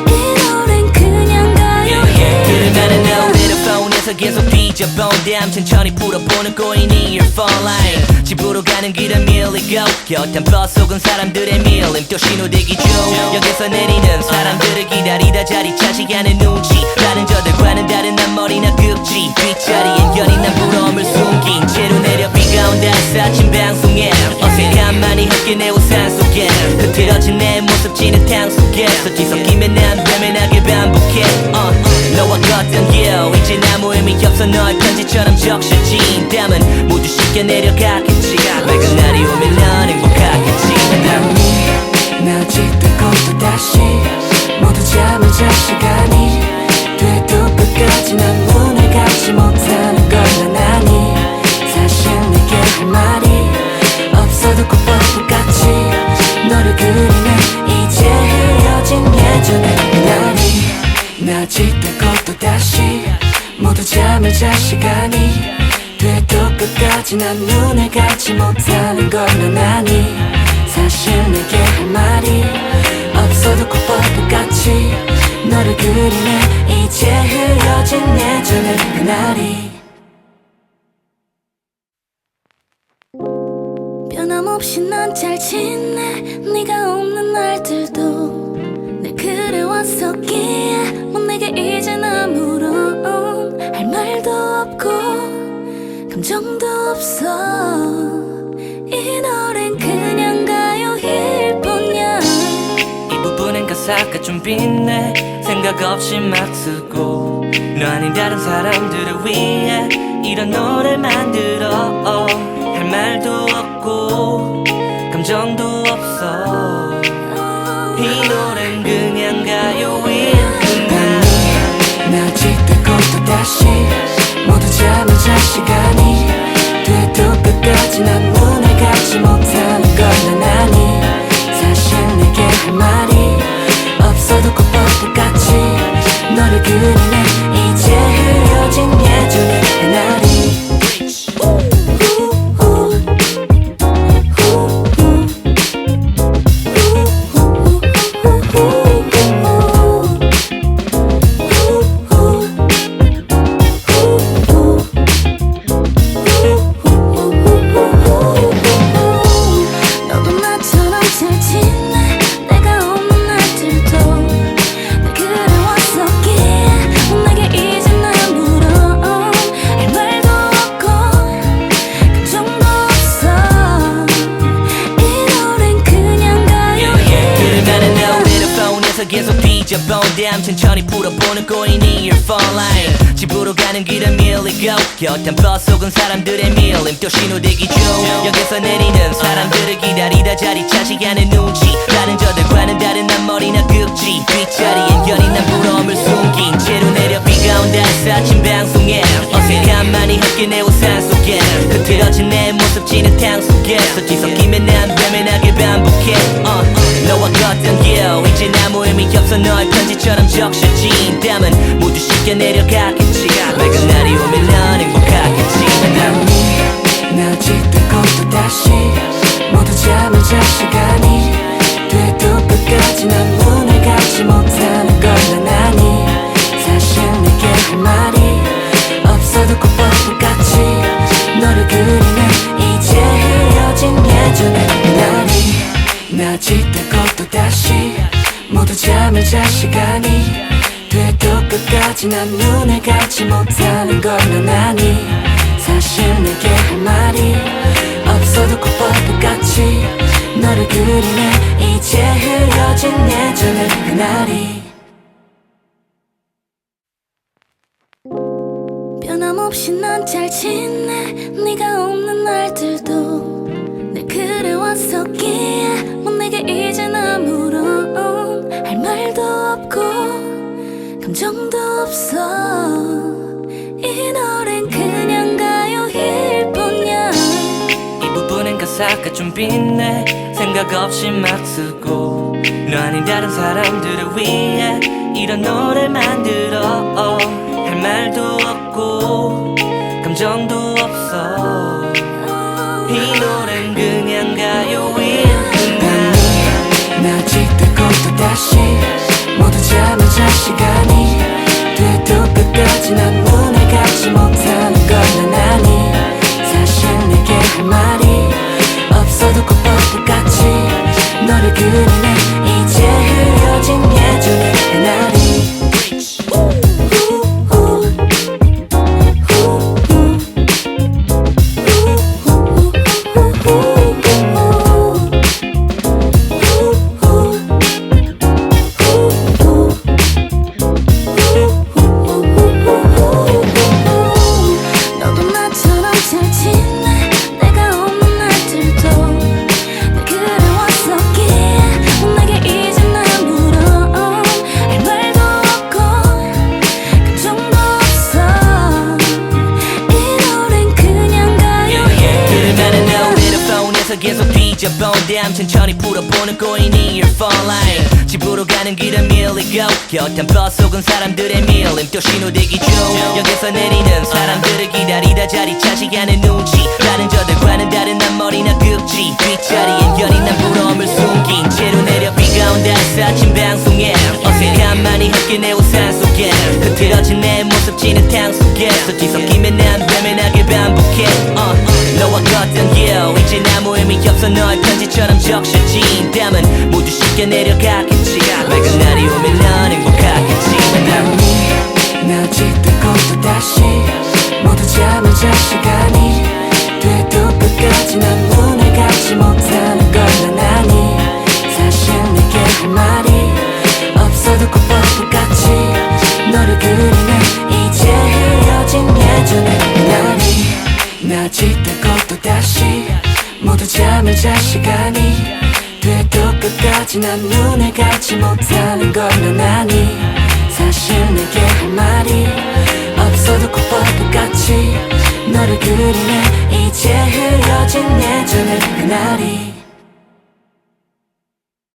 이 노래는 그냥 가요일 들으면은 노래를 폰에서 계속 삐져본 damn 천천히 풀어보는 꼬이니 You're falling 집으로 가는 길은 밀리고 곁한 버스 속은 사람들의 밀림 또 신호대기 중 역에서 내리는 사람들을 기다리다 자리 차지하는 눈치 다른 저들과는 다른 앞머리나 급지 뒷자리엔 여린 난 부러움을 숨긴 채로 내려 비가 온다 사친 방송에 어색함만이 함께 내 우산 속에 흐트러진 내 모습 지는 탕 속에서 뒤섞이면 난 외면하게 반복해 너와 걷던 길 이제 아무 의미 없어 너의 편지처럼 적셔진 땀은 모두 씻겨 내려가겠지 맑은 날이 오면 넌 행복하겠지 나 짓고 또 다시 모두 잠을 잘 시간이 돼도 끝까지 난 눈을 감지 못하는 걸 난 아니 사실 내게 할 말이 없어도 꼭 뻔뻔같이 너를 그리네 이제 흐려진 예전의 그날이 나 짓고 또 다시 모두 잠을 잘 시간이 돼도 끝까지 난 눈을 감지 못하는 걸 난 아니 사실 내게 할 말이 없어도 꼭 뻔뻔같이 너를 그리네 이제 흐려진 예전의 그날이 변함없이 난 잘 지내 네가 없는 날들도 늘 그래왔었기에 뭐 내게 이젠 아무런 할 말도 없고 감정도 없어 이 노래는 그냥 가요일 뿐이야 이 부분엔 가사가 좀 빛내 생각 없이 막 쓰고 너 아닌 다른 사람들을 위해 이런 노래 만들어 할 말도 없고 감정도 없어 이 노래는 그냥 가요일 뿐이야 나 짓고 또 다시 모두 잠을 잘 시간이 돼도 끝까지 난 눈을 감지 못하 말이 없어도 꽃보다같이 너를 그리네. 이제 흐려진 예전의 그날이 계속 뒤져본담 천천히 풀어보는 꼬이니 your phone line 집으로 가는 길은 밀리고 곁한 버스 속은 사람들의 밀림 또 신호대기 중 역에서 내리는 사람들을 기다리다 자리 차지하는 눈치 다른 저들과는 다른 앞머리나 급지 뒷자리엔 연인 난 부러움을 숨긴 채로 내려 비가 온다 사친 방송에 어색함만이 함께 내 우산 속에 흐트러진 내 모습 지는 탕 속에서 뒤섞이면 난 외면하게 반복해 너와 걷던 길 이제 아무 의미 없어 너의 편지처럼 적셔진 땀은 모두 씻겨 내려가겠지 맑은 날이 오면 넌 행복하겠지 나 짙고 또 다시 모두 잠을 잘 시간이 돼도 끝까지 난 문을 닫지 못하는 걸 난 아니 사실 내게 할 말이 없어도 꽃보다같이 너를 그리네. 이제 흐려진 예전의 그날이 나 짙고 또 다시 모두 잠을 잘 시간이 돼도 끝까지 난 눈을 감지 못하는 걸 난 아니 사실 내게 할 말이 없어도 꽃보다같이 너를 그리네. 이제 흐려진 예전의 그날이 변함없이 난 잘 지내 네가 없는 날들도 늘 그래왔었기에 뭐 내게 이젠 아무런 할 말도 없고 감정도 없어. 이 노래는 그냥 가요일 뿐이야. 이 부분엔 가사가 좀 빛내 생각 없이 막 쓰고 너 아닌 다른 사람들을 위해 이런 노래 만들어 할 말도 없고 감정도 없어. 이 노래는 그냥 가요일 뿐이야. 나 짙고 또 다시 모두 잠을 잘 시간이 돼도 끝까지 난 문을 닫지 못하는 걸 난 아니 사실 내게 할 말이 없어도 꽃보다같이 너를 그리네. 이제 흐려진 예전의 그날이 계속 뒤져본담 천천히 풀어보는 꼬이니 your phone line 집으로 가는 길은 밀리고 곁한 버스 속은 사람들의 밀림 또 신호대기 중 역에서 내리는 사람들을 기다리다 자리 차지하는 눈치 다른 저들과는 다른 앞머리나 급지 뒷자리엔 연인 난 부러움을 숨긴 채로 내려 비가 온다 사친 방송에 어색함만이 함께 내 우산 속에 흐트러진 내 모습 지는 탕 속에서 뒤섞이면 난 외면하게 반복해 너와 걷던 길 이제 아무 의미 없어 너의 편지처럼 적셔진 땀은 모두 씻겨 내려가겠지 맑은 날이 오면 넌 행복하겠지 나 짙고 또 다시 모두 잠을 잘 시간이 돼도 끝까지 난 문을 닫지 못하는 걸 난 아니 사실 내게 할 말이 없어도 꽃보다같이 너를 그리네. 이제 흐려진 예전의 그날이 나 짙고 또 다시 모두 잠을 잘 시간이 돼도 끝까지 난 눈을 감지 못하는 걸 난 아니 사실 내게 할 말이 없어도 꽃보다같이 너를 그리네. 이제 흐려진 예전의 그날이